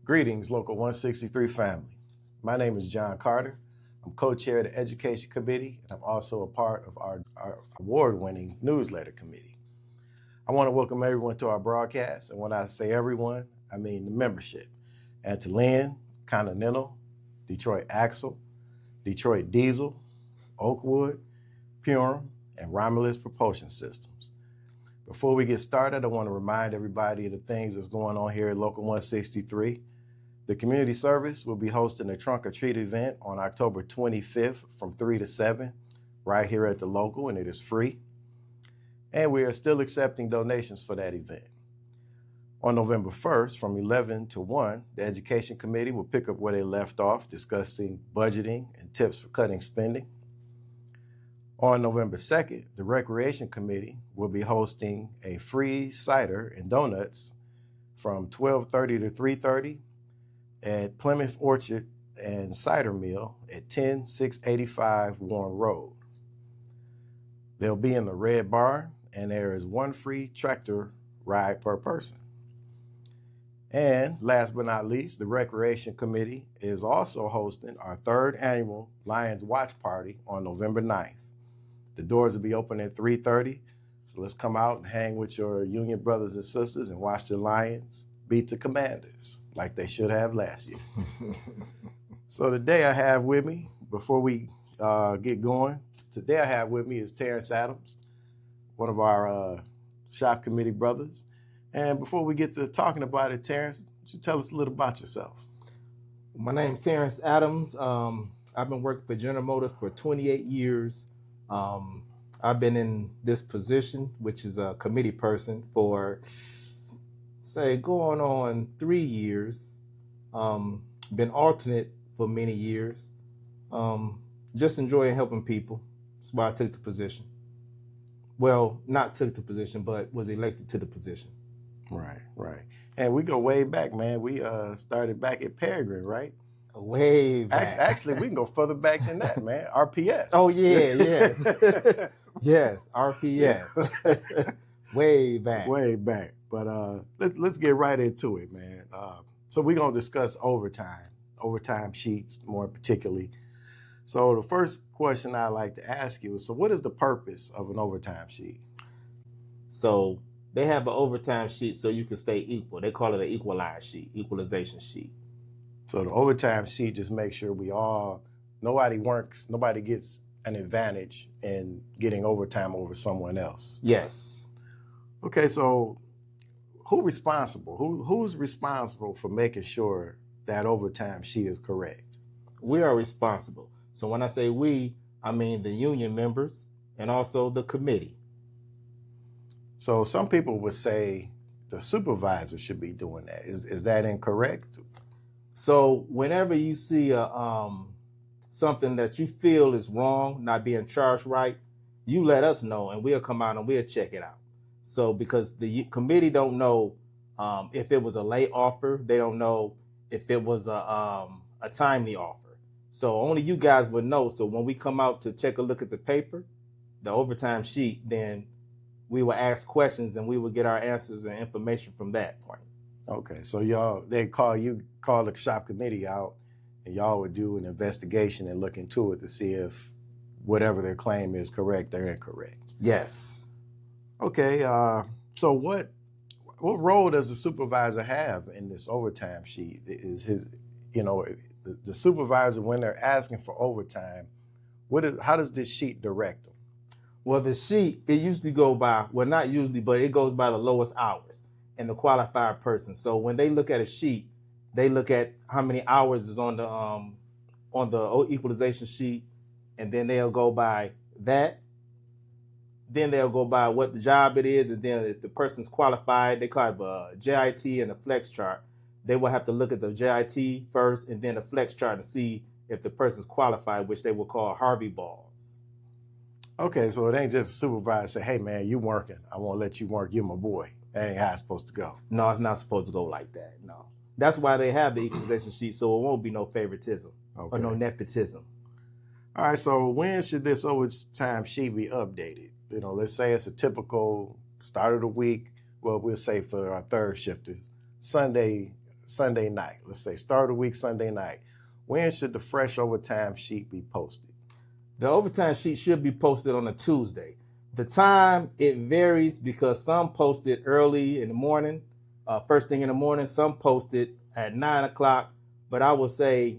Greetings, Local 163 family. My name is John Carter. I'm co-chair of the Education Committee, and I'm also a part of our award-winning newsletter committee. I want to welcome everyone to our broadcast, and when I say everyone, I mean the membership. And to Lynn, Continental, Detroit Axle, Detroit Diesel, Oakwood, Purim, and Romulus Propulsion Systems. Before we get started, I want to remind everybody of the things that's going on here at Local 163. The community service will be hosting a trunk or treat event on October 25th from 3 to 7 right here at the local, and it is free. And we are still accepting donations for that event. On November 1st from 11 to 1, the Education Committee will pick up where they left off, discussing budgeting and tips for cutting spending. On November 2nd, the Recreation Committee will be hosting a free cider and donuts from 12:30 to 3:30 at Plymouth Orchard and Cider Mill at 10685 Warren Road. They'll be in the Red Barn, and there is one free tractor ride per person. And last but not least, the Recreation Committee is also hosting our third annual Lions Watch Party on November 9th. The doors will be open at 3:30, so let's come out and hang with your Union brothers and sisters and watch the Lions beat the Commanders like they should have last year. So today I have with me, before we get going, today I have with me is Terrence Adams, one of our shop committee brothers. And before we get to talking about it, Terrence, would you tell us a little about yourself? My name's Terrence Adams. I've been working for General Motors for 28 years. I've been in this position, which is a committee person, for going on 3 years. Been alternate for many years. Just enjoying helping people. That's why I took the position. Well, not took the position, but was elected to the position. Right. And we go way back, man. We started back at Peregrine, right? Way back. Actually, we can go further back than that, man. RPS. Oh, yeah, yes. Yes, RPS. Way back. But let's get right into it, man. So we're going to discuss overtime sheets more particularly. So the first question I'd like to ask you is, so what is the purpose of an overtime sheet? So they have an overtime sheet so you can stay equal. They call it an equalization sheet. So the overtime sheet just makes sure nobody gets an advantage in getting overtime over someone else. Yes. Okay, so who's responsible for making sure that overtime sheet is correct? We are responsible. So when I say we, I mean the union members and also the committee. So some people would say the supervisor should be doing that. Is that incorrect? So whenever you see something that you feel is wrong, not being charged right, you let us know and we'll come out and we'll check it out. So because the committee don't know if it was a late offer, they don't know if it was a timely offer. So only you guys would know. So when we come out to take a look at the paper, the overtime sheet, then we will ask questions and we will get our answers and information from that point. Okay, so they call the shop committee out, and y'all would do an investigation and look into it to see if whatever their claim is correct or incorrect. Yes. Okay, so what role does the supervisor have in this overtime sheet? Is the supervisor, when they're asking for overtime, how does this sheet direct them? Well, the sheet, it usually go by, well, not usually, but it goes by the lowest hours and the qualified person. So when they look at a sheet, they look at how many hours is on the equalization sheet, and then they'll go by that. Then they'll go by what the job it is, and then if the person's qualified, they call it a JIT and a flex chart. They will have to look at the JIT first and then the flex chart to see if the person's qualified, which they will call Harvey balls. Okay, so it ain't just a supervisor say, hey, man, you working. I won't let you work. You're my boy. That ain't how it's supposed to go. No, it's not supposed to go like that. No. That's why they have the equalization sheet, so it won't be no favoritism or no nepotism. All right, so when should this overtime sheet be updated? Let's say it's a typical start of the week. Well, we'll say for our third shifters, Sunday Sunday night, let's say start of the week Sunday night, when should the fresh overtime sheet be posted? The overtime sheet should be posted on a Tuesday. The time, it varies because some post it early in the morning, first thing in the morning. Some post it at 9 o'clock. But I would say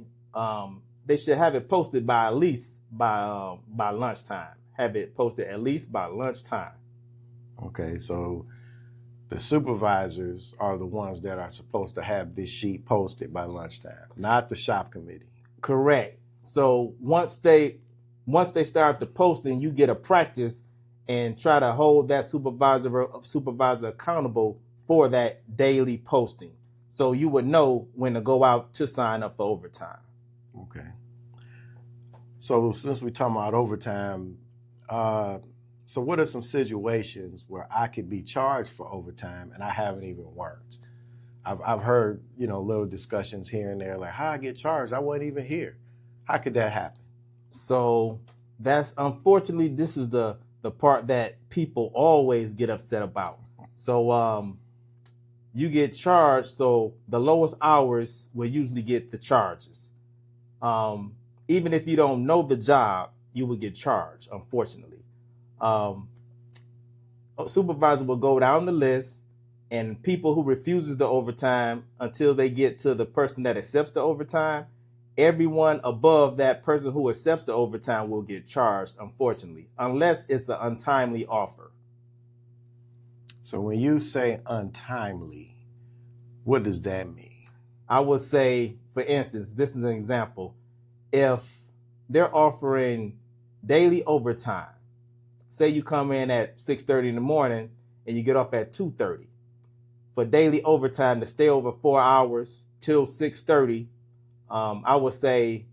they should have it posted by at least by lunchtime. Have it posted at least by lunchtime. Okay, so the supervisors are the ones that are supposed to have this sheet posted by lunchtime, not the shop committee. Correct. So once they start the posting, you get a practice and try to hold that supervisor accountable for that daily posting. So you would know when to go out to sign up for overtime. Okay. So since we're talking about overtime, so what are some situations where I could be charged for overtime and I haven't even worked? I've heard, little discussions here and there, like how I get charged, I wasn't even here. How could that happen? So that's, unfortunately, this is the part that people always get upset about. So you get charged, so the lowest hours will usually get the charges. Even if you don't know the job, you will get charged, unfortunately. A supervisor will go down the list, and people who refuses the overtime until they get to the person that accepts the overtime, everyone above that person who accepts the overtime will get charged, unfortunately, unless it's an untimely offer. So when you say untimely, what does that mean? I would say, for instance, this is an example. If they're offering daily overtime, say you come in at 6:30 in the morning and you get off at 2:30. For daily overtime to stay over 4 hours till 6:30, I would say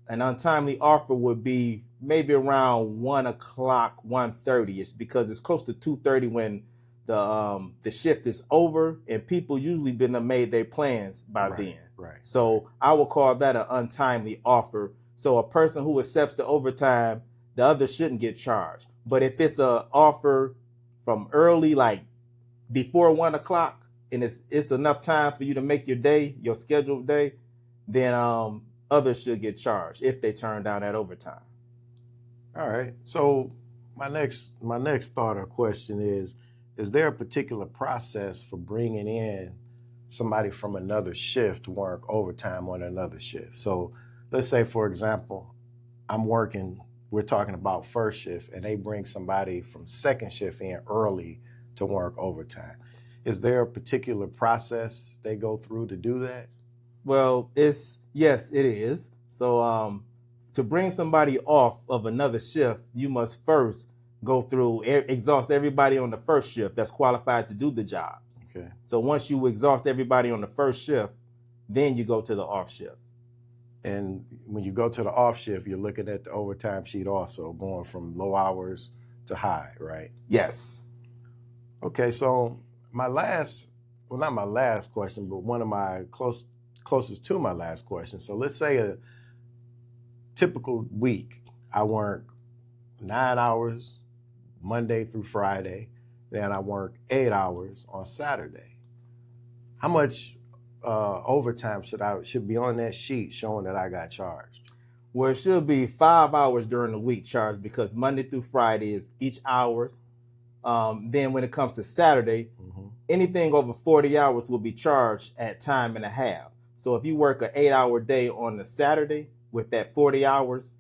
an untimely offer would be maybe around 1 o'clock, 1:30ish, because it's close to 2:30 when the shift is over, and people usually been made their plans by then. Right. So I would call that an untimely offer. So a person who accepts the overtime, the other shouldn't get charged. But if it's an offer from early, like before 1 o'clock, and it's enough time for you to make your day, your scheduled day, then others should get charged if they turn down that overtime. All right. So my next thought or question is there a particular process for bringing in somebody from another shift to work overtime on another shift? So let's say, for example, we're talking about first shift, and they bring somebody from second shift in early to work overtime. Is there a particular process they go through to do that? Well, yes, it is. So to bring somebody off of another shift, you must first go through, exhaust everybody on the first shift that's qualified to do the jobs. Okay. So once you exhaust everybody on the first shift, then you go to the off shift. And when you go to the off shift, you're looking at the overtime sheet also, going from low hours to high, right? Yes. Okay, so not my last question, but one of my closest to my last question. So let's say a typical week, I work 9 hours Monday through Friday, then I work 8 hours on Saturday. How much overtime should be on that sheet showing that I got charged? Well, it should be 5 hours during the week charged, because Monday through Friday is each hours. Then when it comes to Saturday, anything over 40 hours will be charged at time and a half. So if you work an 8-hour day on the Saturday with that 40 hours,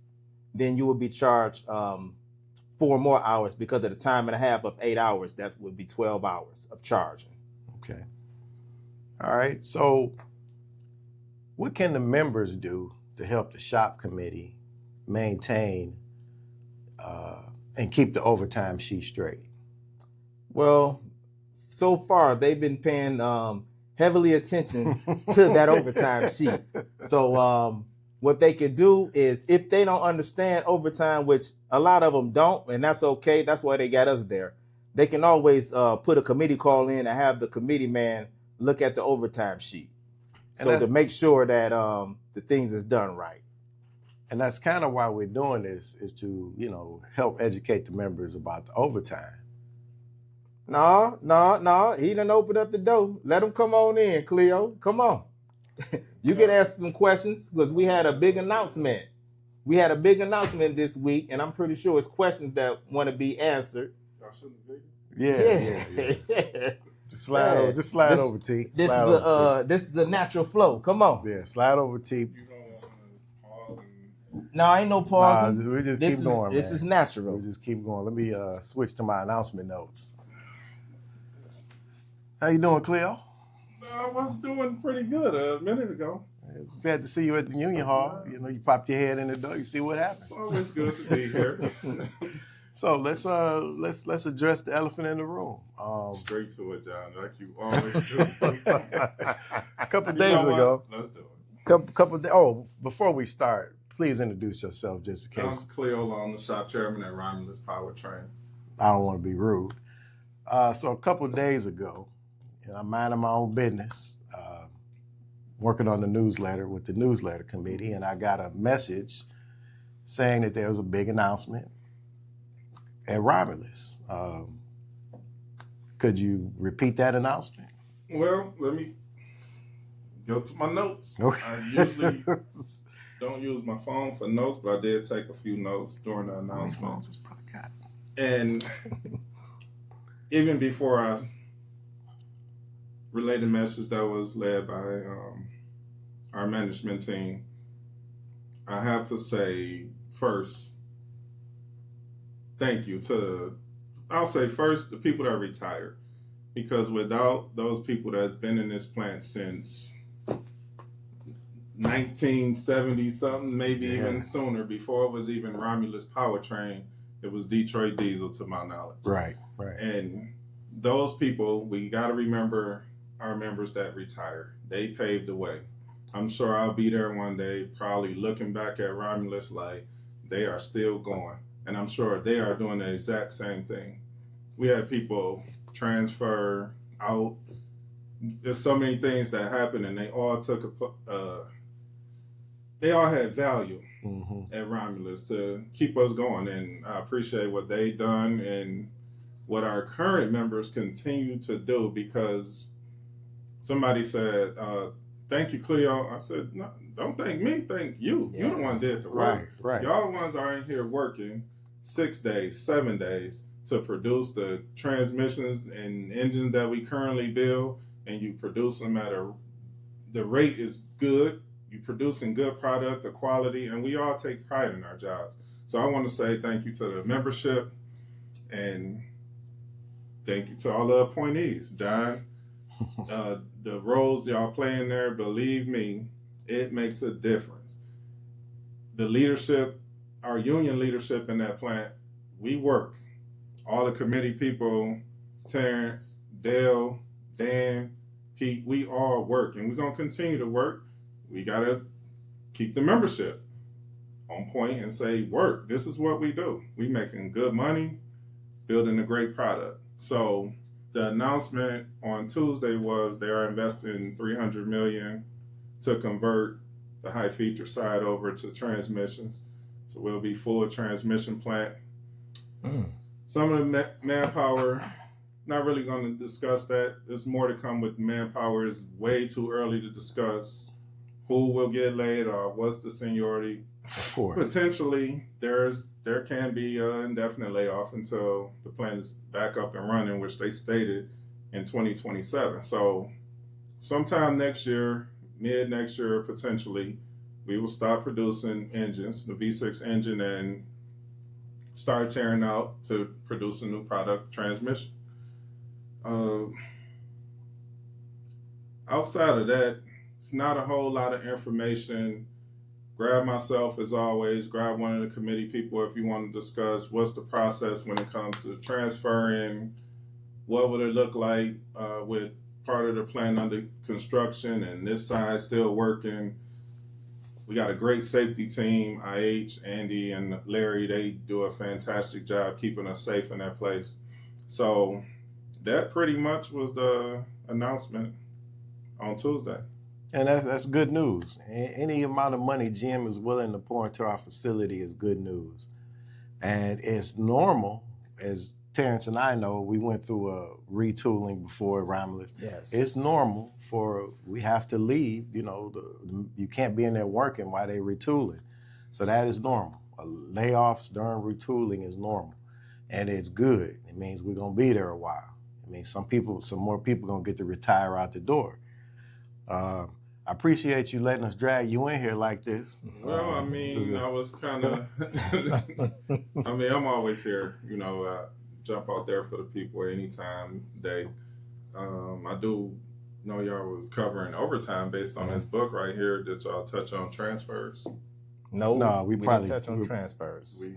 then you will be charged 4 more hours because of the time and a half of 8 hours. That would be 12 hours of charging. Okay. All right. So what can the members do to help the shop committee maintain and keep the overtime sheet straight? Well, so far they've been paying heavily attention to that overtime sheet. So what they can do is, if they don't understand overtime, which a lot of them don't, and that's okay, that's why they got us there, they can always put a committee call in and have the committee man look at the overtime sheet. So to make sure that the things is done right. And that's kind of why we're doing this, is to, help educate the members about the overtime. No. He done opened up the door. Let him come on in, Cleo. Come on. You can ask some questions because we had a big announcement. We had a big announcement this week, and I'm pretty sure it's questions that want to be answered. Yeah. Just slide over, T. This is a natural flow. Come on. Yeah, slide over, T. No, ain't no pausing. We just keep going. This is natural. We just keep going. Let me switch to my announcement notes. How you doing, Cleo? I was doing pretty good a minute ago. Glad to see you at the Union Hall. You know, you popped your head in the door. You see what happens. It's always good to be here. So let's address the elephant in the room. Straight to it, John, like you always do. A couple of days ago. Let's do it. Before we start, please introduce yourself just in case. I'm Cleo Long Shop Chairman at Romulus Powertrain. I don't want to be rude. So a couple of days ago, I'm minding my own business, working on the newsletter with the newsletter committee, and I got a message saying that there was a big announcement at Romulus. Could you repeat that announcement? Well, let me go to my notes. Okay. I usually don't use my phone for notes, but I did take a few notes during the announcement. And even before I relayed the message that was led by our management team, I have to say first, thank you to, I'll say first, the people that retired. Because without those people that's been in this plant since 1970 something, maybe even sooner, before it was even Romulus Powertrain, it was Detroit Diesel to my knowledge. Right. And those people, we got to remember our members that retired. They paved the way. I'm sure I'll be there one day, probably looking back at Romulus like they are still going. And I'm sure they are doing the exact same thing. We had people transfer out. There's so many things that happened, and they all they all had value at Romulus to keep us going. And I appreciate what they've done and what our current members continue to do, because somebody said, thank you, Cleo. I said, no, don't thank me, thank you. Yes. You the one did the work. Right. Y'all the ones are in here working 6 days, 7 days to produce the transmissions and engines that we currently build, and you produce them at the rate is good. You producing good product, the quality, and we all take pride in our jobs. So I want to say thank you to the membership, and thank you to all the appointees. John, the roles y'all play in there, believe me, it makes a difference. The leadership, our union leadership in that plant, we work. All the committee people, Terrence, Dale, Dan, Pete, we all work, and we're going to continue to work. We got to keep the membership on point and say, work. This is what we do. We making good money, building a great product. So the announcement on Tuesday was they are investing $300 million to convert the high feature side over to transmissions. So we'll be full transmission plant. Some of the manpower, not really going to discuss that. There's more to come with manpower. It's way too early to discuss who will get laid or what's the seniority. Of course. Potentially, there can be an indefinite layoff until the plant is back up and running, which they stated in 2027. So sometime next year, mid next year, potentially, we will stop producing engines, the V6 engine, and start tearing out to produce a new product, transmission. Outside of that, it's not a whole lot of information. Grab myself as always, grab one of the committee people if you want to discuss what's the process when it comes to transferring, what would it look like with part of the plant under construction and this side still working. We got a great safety team, IH, Andy, and Larry. They do a fantastic job keeping us safe in that place. So that pretty much was the announcement on Tuesday. And that's good news. Any amount of money GM is willing to pour into our facility is good news. And it's normal, as Terrence and I know, we went through a retooling before at Romulus. Yes. It's normal we have to leave, you can't be in there working while they retooling. So that is normal. Layoffs during retooling is normal. And it's good. It means we're going to be there a while. It means some more people going to get to retire out the door. I appreciate you letting us drag you in here like this. Well, I was kind of, I'm always here, jump out there for the people anytime, day. I do know y'all was covering overtime based on this book right here. Did y'all touch on transfers? No, we probably didn't touch on transfers. We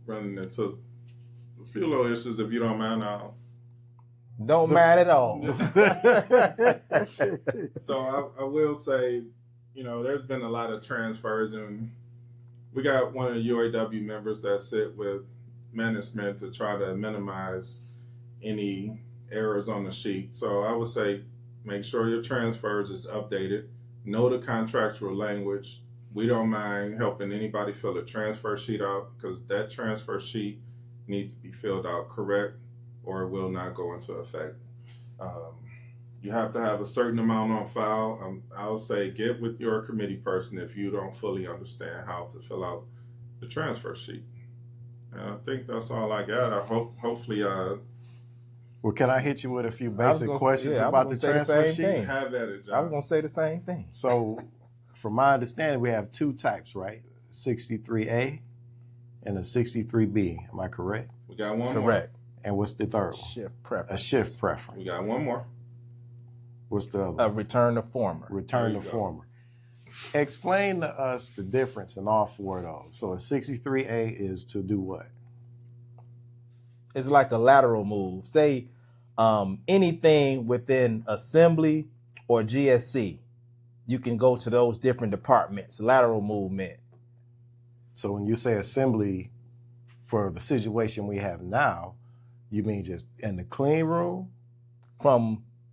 running into a few little issues, if you don't mind. Don't mind at all. So I will say, there's been a lot of transfers, and we got one of the UAW members that sit with management to try to minimize any errors on the sheet. So I would say make sure your transfers is updated. Know the contractual language. We don't mind helping anybody fill a transfer sheet out, because that transfer sheet needs to be filled out correct, or it will not go into effect. You have to have a certain amount on file. I'll say get with your committee person if you don't fully understand how to fill out the transfer sheet. And I think that's all I got. I hopefully. Well, can I hit you with a few basic questions about the transfer sheet? Have at it, John. I was going to say the same thing. So, from my understanding, we have two types, right? 63A and a 63B. Am I correct? We got one Correct. And what's the third one? Shift preference. A shift preference. We got one more. What's the other? A return to former. Return to former. Explain to us the difference in all four of those. So a 63A is to do what? It's like a lateral move. Say anything within assembly or GSC, you can go to those different departments. Lateral movement. So when you say assembly, for the situation we have now, you mean just in the clean room?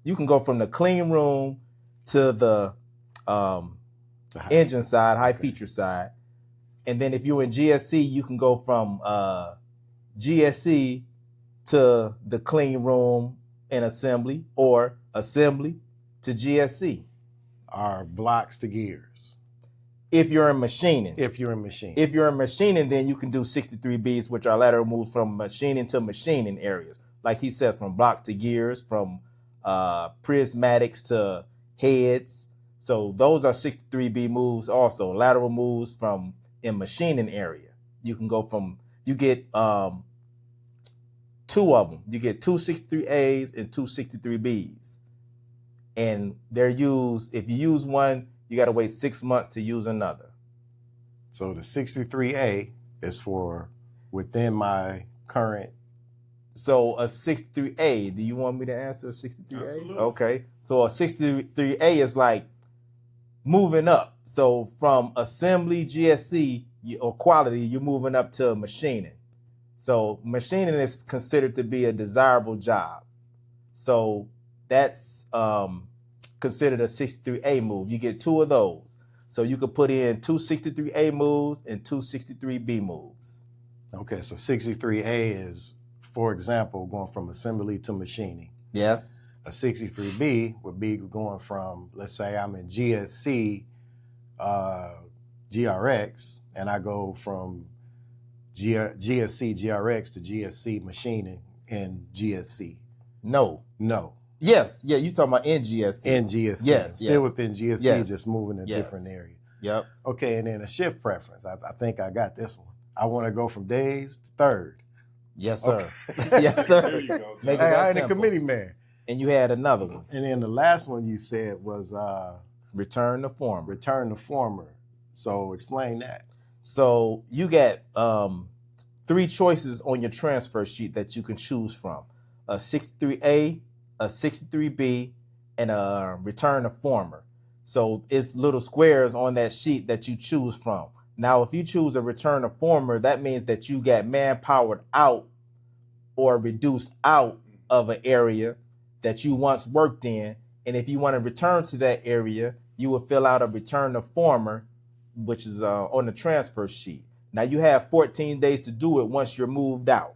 You can go from the clean room to the engine side, high feature side. And then if you're in GSC, you can go from GSC to the clean room and assembly, or assembly to GSC. Are blocks to gears. If you're in machining. If you're in machining. If you're in machining, then you can do 63Bs, which are lateral moves from machining to machining areas. Like he says, from block to gears, from prismatics to heads. So those are 63B moves also. Lateral moves from in machining area. You can go from, you get two of them. You get two 63As and two 63Bs. And they're used, if you use one, you got to wait 6 months to use another. So the 63A is for within my current. So a 63A, do you want me to answer a 63A? Absolutely. Okay. So a 63A is like moving up. So from assembly, GSC, or quality, you're moving up to machining. So machining is considered to be a desirable job. So that's considered a 63A move. You get two of those. So you could put in two 63A moves and two 63B moves. Okay, so 63A is, for example, going from assembly to machining. Yes. A 63B would be going from, let's say I'm in GSC, GRX, and I go from GSC, GRX to GSC machining in GSC. No. Yes. Yeah, you talking about in GSC. In GSC. Yes. Still within GSC, yes. Just moving in a different area. Yep. Okay, and then a shift preference. I think I got this one. I want to go from days to third. Yes, sir. Okay. Yes, sir. There you go. Make it Hey, that I ain't a simple. committee man. And you had another one. And then the last one you said was Return to former. return to former. So explain that. So you get 3 choices on your transfer sheet that you can choose from: a 63A, a 63B, and a return to former. So it's little squares on that sheet that you choose from. Now, if you choose a return to former, that means that you got manpowered out or reduced out of an area that you once worked in. And if you want to return to that area, you will fill out a return to former, which is on the transfer sheet. Now you have 14 days to do it once you're moved out.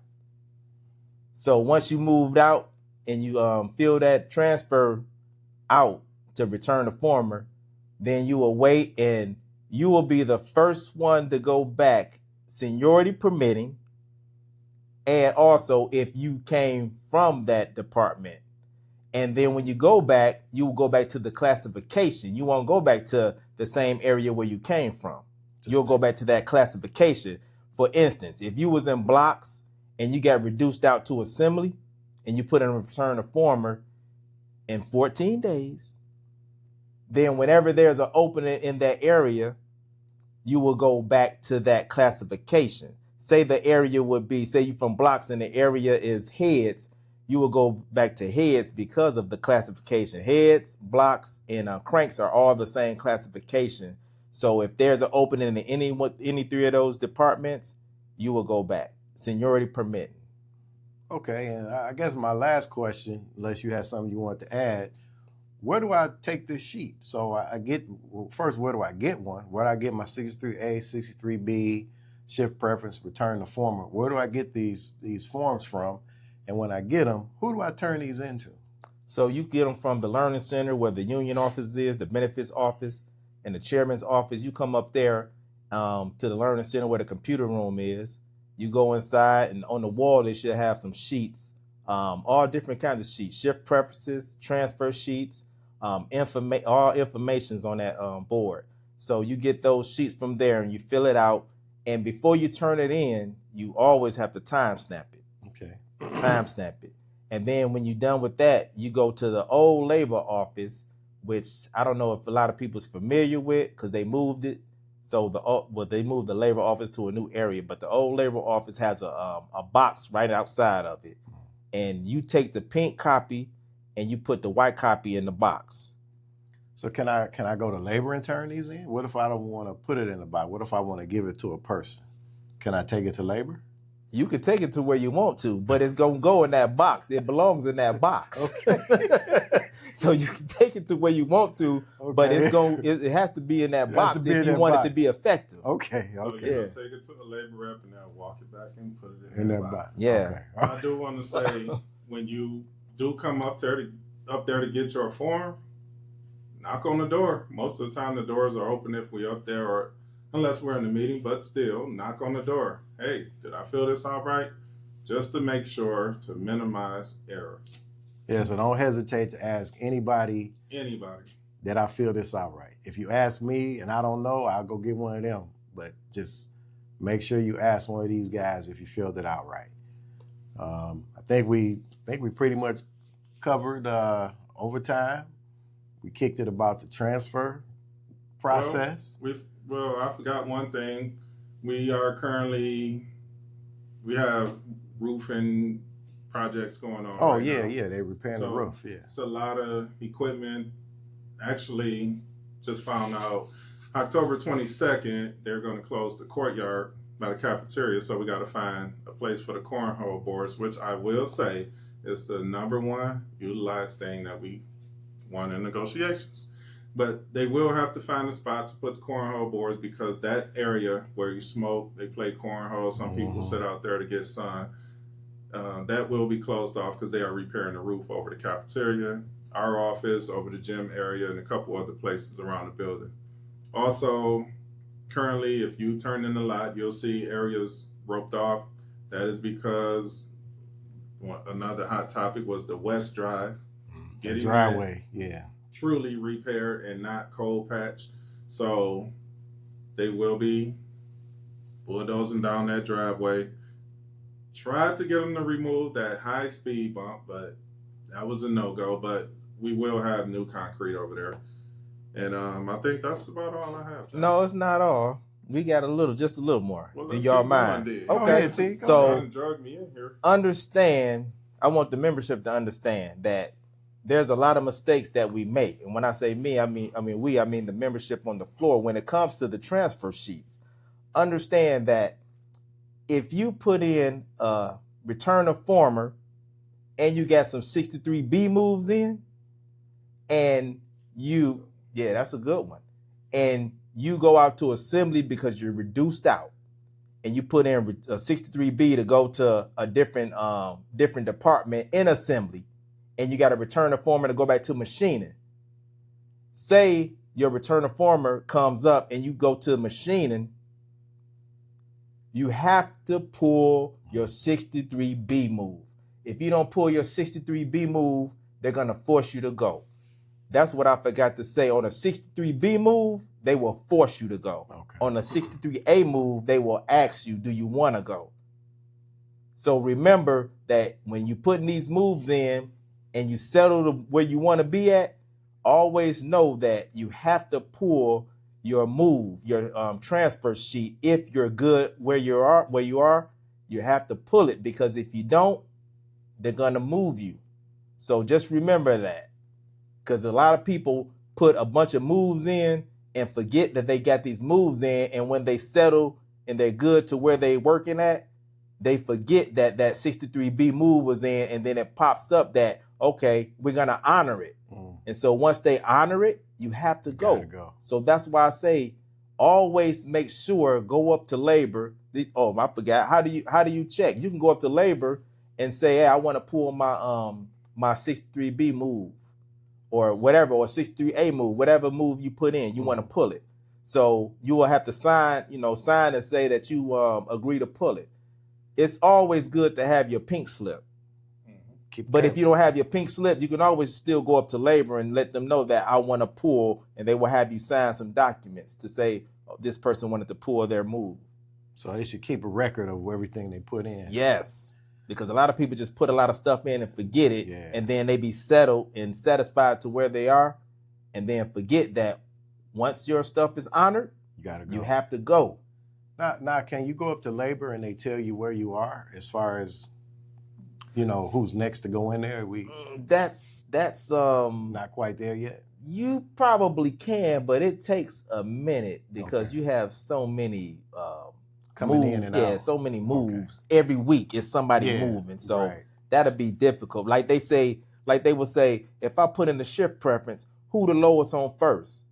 So once you moved out and you fill that transfer out to return the former, then you will wait and you will be the first one to go back, seniority permitting, and also if you came from that department. And then when you go back, you will go back to the classification. You won't go back to the same area where you came from. You'll go back to that classification. For instance, if you was in blocks and you got reduced out to assembly and you put in a return a former in 14 days, then whenever there's an opening in that area, you will go back to that classification. Say the area would be, say you from blocks and the area is heads, you will go back to heads because of the classification. Heads, blocks, and cranks are all the same classification. So if there's an opening in any three of those departments, you will go back, seniority permitting. Okay, and I guess my last question, unless you had something you want to add, where do I take this sheet? So first, where do I get one? Where do I get my 63A, 63B, shift preference, return the former? Where do I get these forms from? And when I get them, who do I turn these into? So you get them from the Learning Center where the union office is, the benefits office, and the chairman's office. You come up there to the Learning Center where the computer room is. You go inside, and on the wall they should have some sheets, all different kinds of sheets, shift preferences, transfer sheets, all information's on that board. So you get those sheets from there and you fill it out. And before you turn it in, you always have to time stamp it. Okay. Time stamp it. And then when you're done with that, you go to the old labor office, which I don't know if a lot of people's familiar with because they moved it. So they moved the labor office to a new area, but the old labor office has a box right outside of it. And you take the pink copy and you put the white copy in the box. So can I go to labor and turn these in? What if I don't want to put it in the box? What if I want to give it to a person? Can I take it to labor? You can take it to where you want to, but it's going to go in that box. It belongs in that box. Okay. So you can take it to where you want to, Okay. but it has to be in that box if you want it to be effective. Okay. So Okay. you'll take it to the labor rep and they'll walk it back and put it In that box. Yeah. Okay. I do want to say, when you do come up there to get your form, knock on the door. Most of the time the doors are open if we're up there, or unless we're in a meeting, but still knock on the door. Hey, did I fill this out right? Just to make sure to minimize error. Yeah, so don't hesitate to ask anybody that I fill this out right. If you ask me and I don't know, I'll go get one of them. But just make sure you ask one of these guys if you filled it out right. I think we pretty much covered overtime. We kicked it about the transfer process. Well, I forgot one thing. We have roofing projects going on. Oh, right yeah, now. yeah, they're repairing the roof, yeah. It's a lot of equipment. Actually, just found out October 22nd, they're going to close the courtyard by the cafeteria, so we got to find a place for the cornhole boards, which I will say is the number one utilized thing that we won in negotiations. But they will have to find a spot to put the cornhole boards, because that area where you smoke, they play cornhole, some people sit out there to get sun. That will be closed off because they are repairing the roof over the cafeteria, our office, over the gym area, and a couple other places around the building. Also, currently, if you turn in the lot, you'll see areas roped off. That is because another hot topic was the West Drive. The driveway, yeah. Truly repaired and not cold patch. So they will be bulldozing down that driveway. Tried to get them to remove that high speed bump, but that was a no-go. But we will have new concrete over there. And I think that's about all I have. John. No, it's not all. We got just a little more in your mind. Okay, so drug me in here. Understand, I want the membership to understand that there's a lot of mistakes that we make. And when I say me, I mean the membership on the floor. When it comes to the transfer sheets, understand that if you put in a return of former and you got some 63B moves in, and that's a good one. And you go out to assembly because you're reduced out, and you put in a 63B to go to a different department in assembly, and you got a returner former to go back to machining. Say your returner former comes up and you go to machining, you have to pull your 63B move. If you don't pull your 63B move, they're going to force you to go. That's what I forgot to say. On a 63B move, they will force you to go. Okay. On a 63A move, they will ask you, do you want to go? So remember that when you're putting these moves in and you settle to where you want to be at, always know that you have to pull your move, your transfer sheet. If you're good where you are, you have to pull it, because if you don't, they're going to move you. So just remember that. Because a lot of people put a bunch of moves in and forget that they got these moves in. And when they settle and they're good to where they're working at, they forget that that 63B move was in. And then it pops up that, okay, we're going to honor it. And so once they honor it, you have to go. So that's why I say always make sure, go up to labor. Oh, I forgot. How do you check? You can go up to labor and say, hey, I want to pull my 63B move. Or whatever, or 63A move, whatever move you put in, you want to pull it. So you will have to sign and say that you agree to pull it. It's always good to have your pink slip. But if you don't have your pink slip, you can always still go up to labor and let them know that I want to pull, and they will have you sign some documents to say, oh, this person wanted to pull their move. So they should keep a record of everything they put in. Yes. Because a lot of people just put a lot of stuff in and forget it, and then they be settled and satisfied to where they are, and then forget that once your stuff is honored, you have to go. Now, can you go up to labor and they tell you where you are as far as, who's next to go in there? That's not quite there yet. You probably can, but it takes a minute because you have so many coming in and out. Yeah, so many moves. Every week is somebody moving. So that'll be difficult. Like they will say, if I put in the shift preference, who the lowest on first?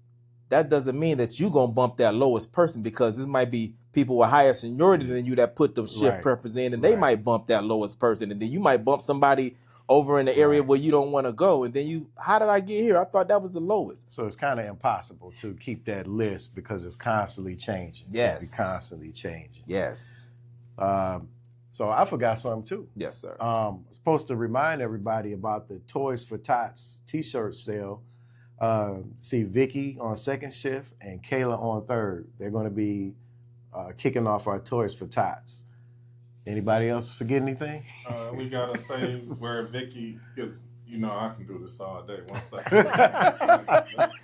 That doesn't mean that you're going to bump that lowest person, because this might be people with higher seniority than you that put the shift preference in, and they might bump that lowest person. And then you might bump somebody over in the area where you don't want to go. And then how did I get here? I thought that was the lowest. So it's kind of impossible to keep that list because it's constantly changing. Yes. It's constantly changing. Yes. So I forgot something too. Yes, sir. I'm supposed to remind everybody about the Toys for Tots t-shirt sale. See Vicky on second shift and Kayla on third. They're going to be kicking off our Toys for Tots. Anybody else forget anything? We gotta say where Vicky, because I can do this all day. 1 second.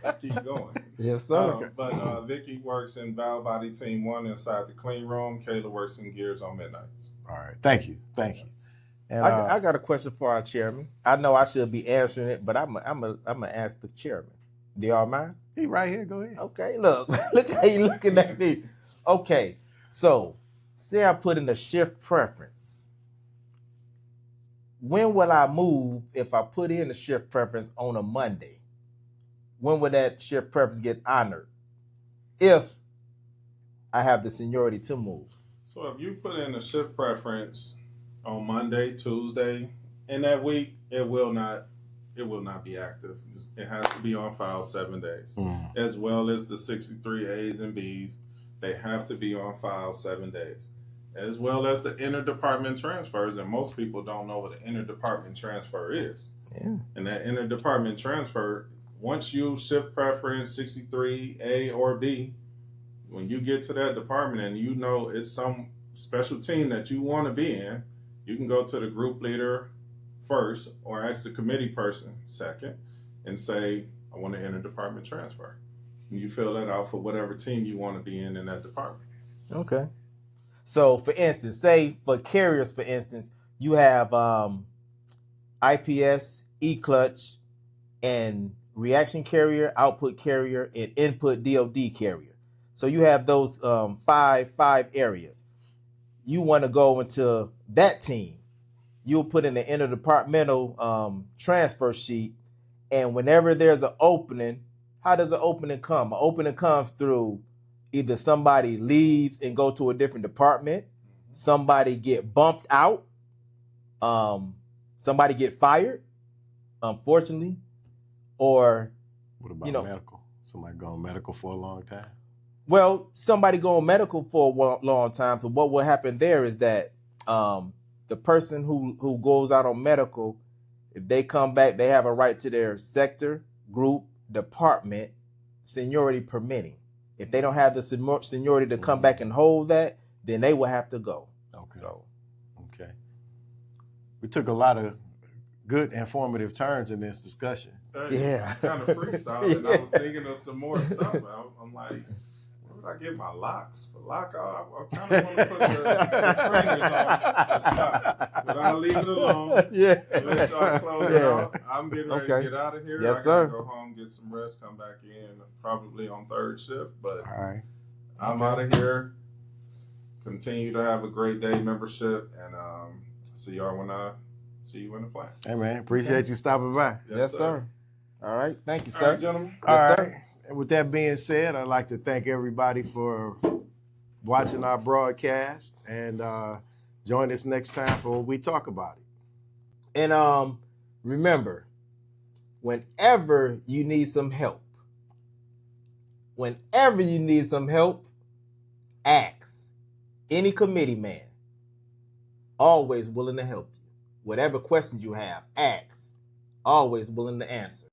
Let's keep going. Yes, sir. But Vicky works in Valve Body Team 1 inside the clean room. Kayla works in Gears on Midnights. All right. Thank you. And, I got a question for our chairman. I know I should be answering it, but I'm gonna ask the chairman. Do y'all mind? He right here. Go ahead. Okay. Look how you looking at me. Okay. So, say I put in a shift preference. When will I move if I put in a shift preference on a Monday? When would that shift preference get honored? If I have the seniority to move. So if you put in a shift preference on Monday, Tuesday, in that week, it will not be active. It has to be on file 7 days. As well as the 63 A's and B's. They have to be on file 7 days. As well as the interdepartment transfers, and most people don't know what an interdepartment transfer is. Yeah. And that interdepartment transfer, once you shift preference 63 A or B, when you get to that department and you know it's some special team that you want to be in, you can go to the group leader first or ask the committee person second and say, I want an interdepartment transfer. And you fill that out for whatever team you want to be in that department. Okay. So, for instance, say for carriers, for instance, you have IPS, E-clutch, and reaction carrier, output carrier, and input DOD carrier. So you have those five areas. You want to go into that team. You'll put in the interdepartmental transfer sheet, and whenever there's an opening, how does an opening come? An opening comes through either somebody leaves and go to a different department, somebody get bumped out, somebody get fired, unfortunately, or What about medical? Somebody going medical for a long time? Well, somebody go on medical for a long time. So what will happen there is that the person who goes out on medical, if they come back, they have a right to their sector, group, department, seniority permitting. If they don't have the seniority to come back and hold that, then they will have to go. Okay. We took a lot of good informative turns in this discussion. Yeah. Kind of freestyle, and I was thinking of some more stuff. I'm like, where would I get my locks? For lock, I kind of want to put the trainers on and stop. But I'll leave it alone. Yeah. And let y'all close it out. I'm getting ready to get out of here. Yes, I sir. gotta go home, get some rest, come back in, probably on third shift. But All right. I'm out of here. Continue to have a great day, membership, and see y'all when I see you in the plant. Hey, man, appreciate you stopping by. Yes, sir. All right. Thank you, All sir. right, gentlemen. All Yes, right. sir. And with that being said, I'd like to thank everybody for watching our broadcast and join us next time for when we talk about it. And remember, whenever you need some help, ask any committee man. Always willing to help you. Whatever questions you have, ask. Always willing to answer.